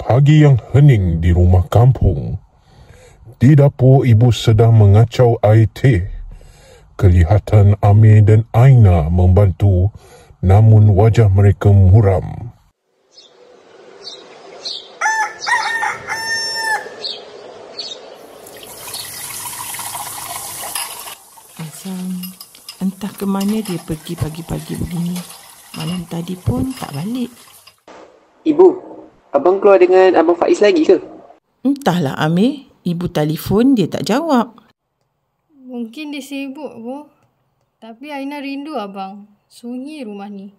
Pagi yang hening di rumah kampung. Di dapur ibu sedang mengacau air teh. Kelihatan Amir dan Aina membantu, namun wajah mereka muram. Azam, entah ke mana dia pergi pagi-pagi begini. Malam tadi pun tak balik. Ibu, abang keluar dengan Abang Faiz lagi ke? Entahlah Amir, ibu telefon dia tak jawab. Mungkin dia sibuk, Bu. Tapi Aina rindu abang. Sunyi rumah ni.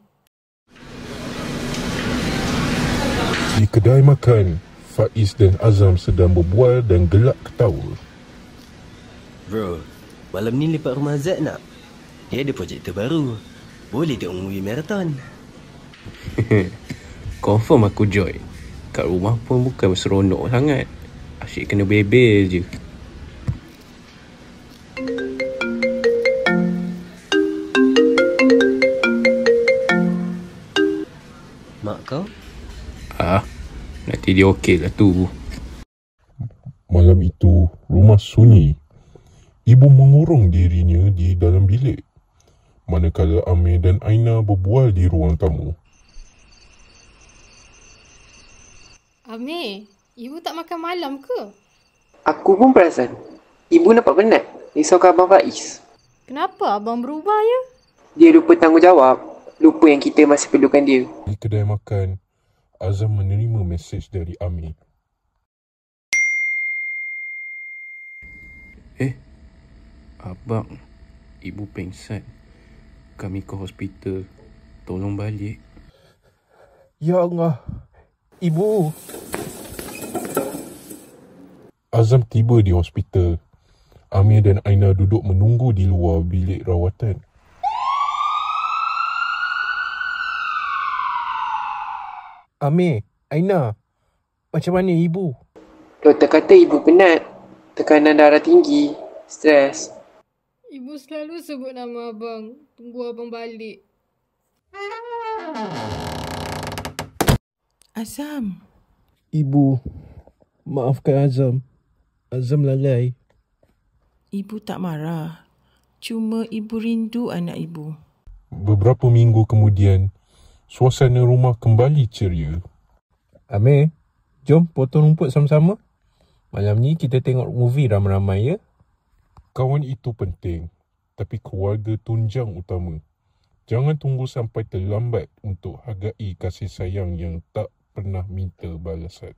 Di kedai makan, Faiz dan Azam sedang berbual dan gelak ketawa. Bro, malam ni lepak rumah Zat nak? Dia ada projektor baru. Boleh tengok movie marathon. Confirm aku join. Kat rumah pun bukan seronok sangat. Asyik kena bebel je. Mak kau? Nanti dia okey lah tu. Malam itu, rumah sunyi. Ibu mengurung dirinya di dalam bilik, manakala Amir dan Aina berbual di ruang tamu. Amir, ibu tak makan malam ke? Aku pun perasan. Ibu nampak penat. Risaukan Abang Faiz. Kenapa abang berubah ya? Dia lupa tanggungjawab. Lupa yang kita masih perlukan dia. Di kedai makan, Azam menerima mesej dari Amir. Abang, ibu pengsan. Kami ke hospital. Tolong balik. Ya Allah, ibu. Azam tiba di hospital. Amir dan Aina duduk menunggu di luar bilik rawatan. Amir, Aina, macam mana ibu? Doktor kata ibu penat. Tekanan darah tinggi. Stres. Ibu selalu sebut nama abang. Tunggu abang balik. Azam. Ibu, maafkan Azam. Azam lalai. Ibu tak marah. Cuma ibu rindu anak ibu. Beberapa minggu kemudian, suasana rumah kembali ceria. Amir, jom potong rumput sama-sama. Malam ni kita tengok movie ramai-ramai ya. Kawan itu penting, tapi keluarga tunjang utama. Jangan tunggu sampai terlambat untuk hargai kasih sayang yang tak pernah minta balasan.